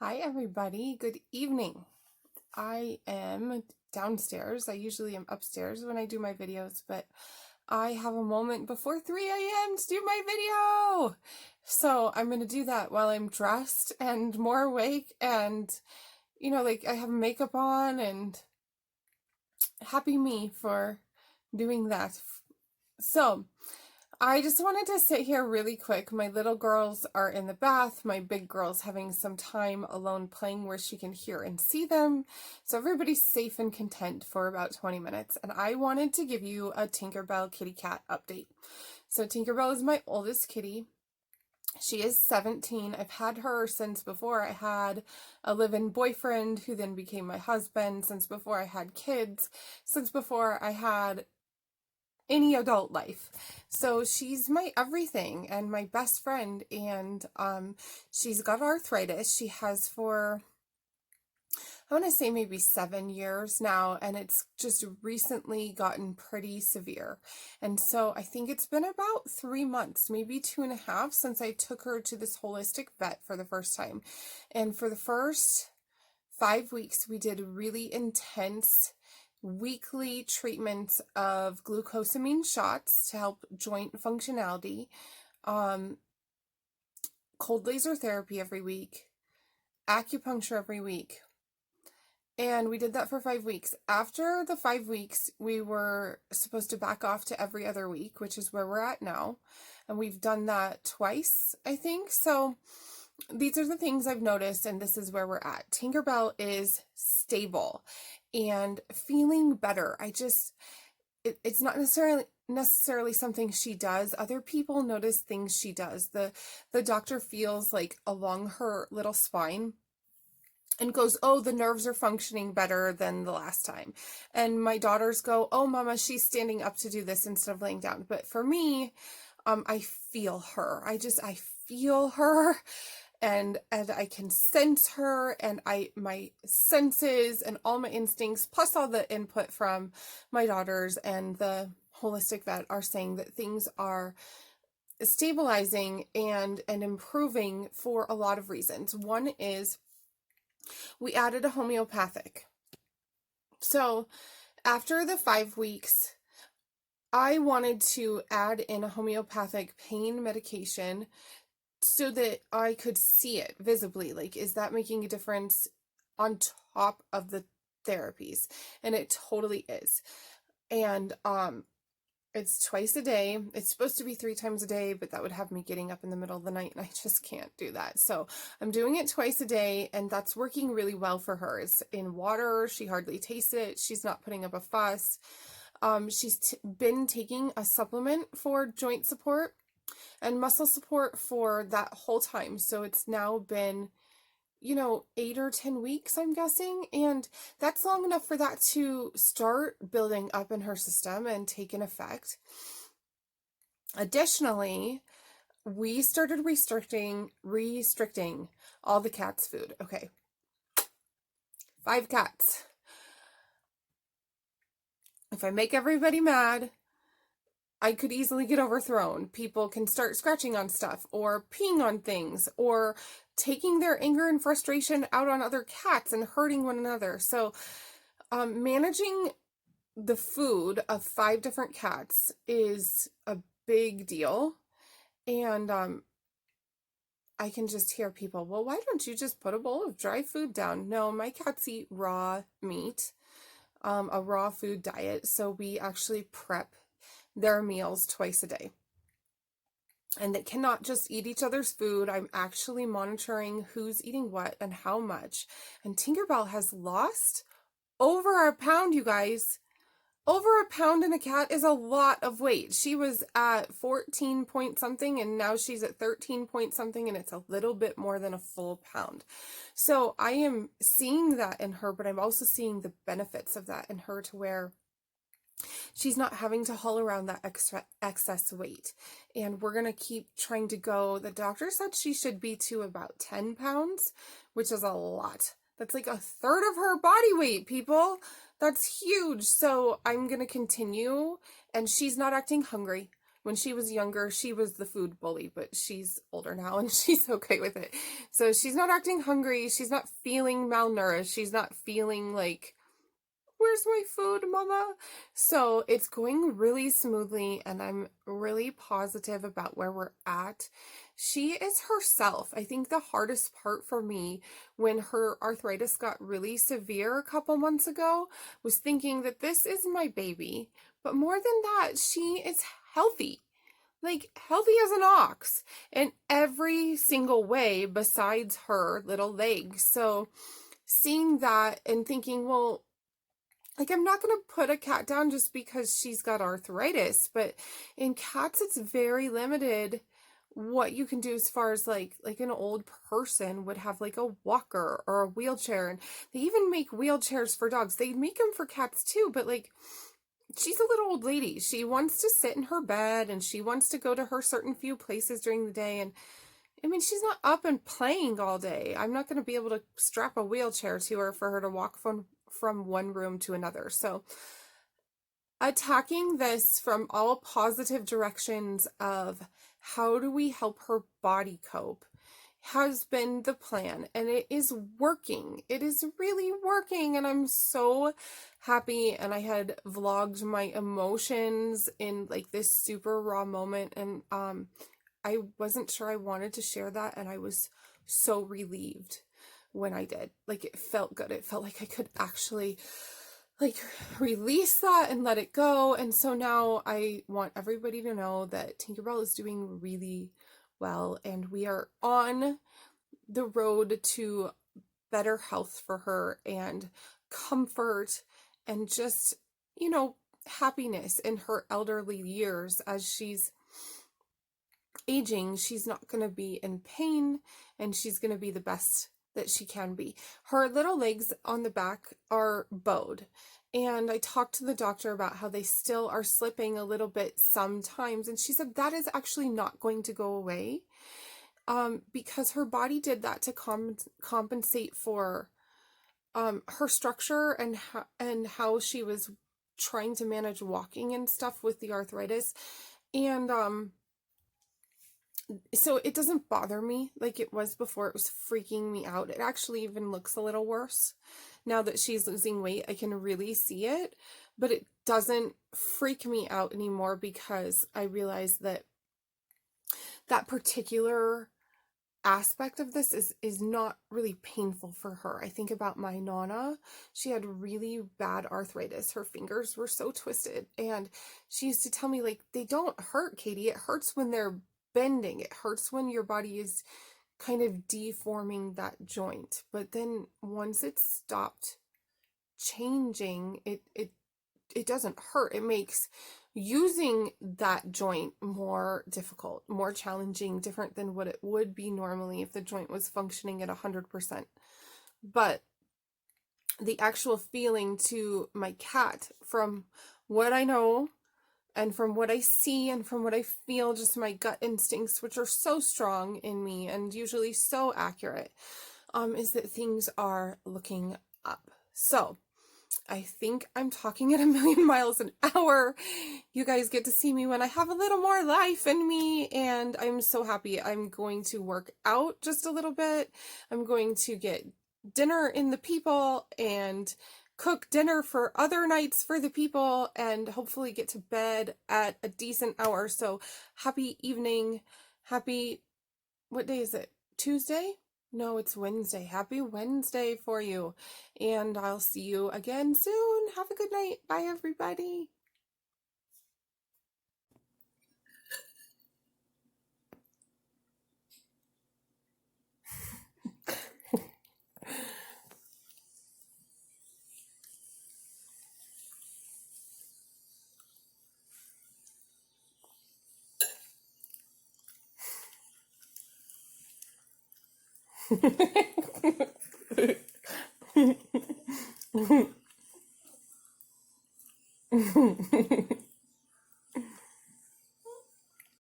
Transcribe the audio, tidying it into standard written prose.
Hi, everybody. Good evening. I am downstairs. I usually am upstairs when I do my videos, but I have a moment before 3 a.m. to do my video. So I'm going to do that while I'm dressed and more awake and, I have makeup on and happy me for doing that. So I just wanted to sit here really quick. My little girls are in the bath. My big girl's having some time alone playing where she can hear and see them. So everybody's safe and content for about 20 minutes. And I wanted to give you a Tinkerbell kitty cat update. So Tinkerbell is my oldest kitty. She is 17. I've had her since before I had a live-in boyfriend who then became my husband, since before I had kids, since before I had any adult life. So she's my everything and my best friend, and she's got arthritis. She has for, I want to say, maybe 7 years now, and it's just recently gotten pretty severe. And so I think it's been about 3 months, maybe 2.5, since I took her to this holistic vet for the first time. And for the first 5 weeks, we did really intense weekly treatments of glucosamine shots to help joint functionality, cold laser therapy every week, acupuncture every week. And we did that for 5 weeks. After the 5 weeks, we were supposed to back off to every other week, which is where we're at now. And we've done that twice, I think. So these are the things I've noticed, and this is where we're at. Tinkerbell is stable and feeling better. It's not necessarily something she does. Other people notice things she does. The doctor feels like along her little spine and goes, oh, the nerves are functioning better than the last time. And my daughters go, oh, mama, she's standing up to do this instead of laying down. But for me, I feel her. I feel her. And I can sense her, and my senses and all my instincts, plus all the input from my daughters and the holistic vet, are saying that things are stabilizing and improving for a lot of reasons. One is we added a homeopathic. So after the 5 weeks, I wanted to add in a homeopathic pain medication so that I could see it visibly. Like, is that making a difference on top of the therapies? And it totally is. And it's twice a day. It's supposed to be 3 times a day, but that would have me getting up in the middle of the night, and I just can't do that. So I'm doing it twice a day, and that's working really well for her. It's in water. She hardly tastes it. She's not putting up a fuss. She's been taking a supplement for joint support and muscle support for that whole time. So it's now been, 8 or 10 weeks, I'm guessing. And that's long enough for that to start building up in her system and take an effect. Additionally, we started restricting all the cats' food. Okay. 5 cats. If I make everybody mad, I could easily get overthrown. People can start scratching on stuff or peeing on things or taking their anger and frustration out on other cats and hurting one another. So managing the food of 5 different cats is a big deal. And I can just hear people, well, why don't you just put a bowl of dry food down? No, my cats eat raw meat, a raw food diet. So we actually prep their meals twice a day. And they cannot just eat each other's food. I'm actually monitoring who's eating what and how much. And Tinkerbell has lost over a pound, you guys. Over a pound in a cat is a lot of weight. She was at 14 point something, and now she's at 13 point something, and it's a little bit more than a full pound. So I am seeing that in her, but I'm also seeing the benefits of that in her, to where she's not having to haul around that excess weight. And we're going to keep trying to go. The doctor said she should be to about 10 pounds, which is a lot. That's like a third of her body weight, people. That's huge. So I'm going to continue. And she's not acting hungry, when she was younger, she was the food bully, but she's older now and she's okay with it. So she's not acting hungry. She's not feeling malnourished. She's not feeling like, where's my food, mama? So it's going really smoothly and I'm really positive about where we're at. She is herself. I think the hardest part for me when her arthritis got really severe a couple months ago was thinking that this is my baby, but more than that, she is healthy. Like healthy as an ox in every single way besides her little legs. So seeing that and thinking, well, like, I'm not going to put a cat down just because she's got arthritis, but in cats, it's very limited what you can do as far as like an old person would have like a walker or a wheelchair. And they even make wheelchairs for dogs. They make them for cats too, but like, she's a little old lady. She wants to sit in her bed and she wants to go to her certain few places during the day. And I mean, she's not up and playing all day. I'm not going to be able to strap a wheelchair to her for her to walk from one room to another. So attacking this from all positive directions of how do we help her body cope has been the plan, and it is working. It is really working, and I'm so happy. And I had vlogged my emotions in like this super raw moment, and I wasn't sure I wanted to share that, and I was so relieved when I did. Like, it felt good. It felt like I could actually like release that and let it go. And so now I want everybody to know that Tinkerbell is doing really well, and we are on the road to better health for her and comfort and just, you know, happiness in her elderly years. As she's aging, she's not going to be in pain and she's going to be the best that she can be. Her little legs on the back are bowed, and I talked to the doctor about how they still are slipping a little bit sometimes, and she said that is actually not going to go away because her body did that to compensate for her structure and how she was trying to manage walking and stuff with the arthritis. And so it doesn't bother me like it was before. It was freaking me out. It actually even looks a little worse now that she's losing weight. I can really see it, but it doesn't freak me out anymore because I realize that that particular aspect of this is not really painful for her. I think about my Nana. She had really bad arthritis. Her fingers were so twisted, and she used to tell me, like, they don't hurt, Katie. It hurts when they're bending. It hurts when your body is kind of deforming that joint. But then once it stopped changing, it doesn't hurt. It makes using that joint more difficult, more challenging, different than what it would be normally if the joint was functioning at 100%. But the actual feeling to my cat, from what I know and from what I see and from what I feel, just my gut instincts, which are so strong in me and usually so accurate, is that things are looking up. So I think I'm talking at 1,000,000 miles an hour. You guys get to see me when I have a little more life in me, and I'm so happy. I'm going to work out just a little bit. I'm going to get dinner in the people and cook dinner for other nights for the people, and hopefully get to bed at a decent hour. So happy evening. Happy, what day is it? Tuesday? No, it's Wednesday. Happy Wednesday for you. And I'll see you again soon. Have a good night. Bye, everybody.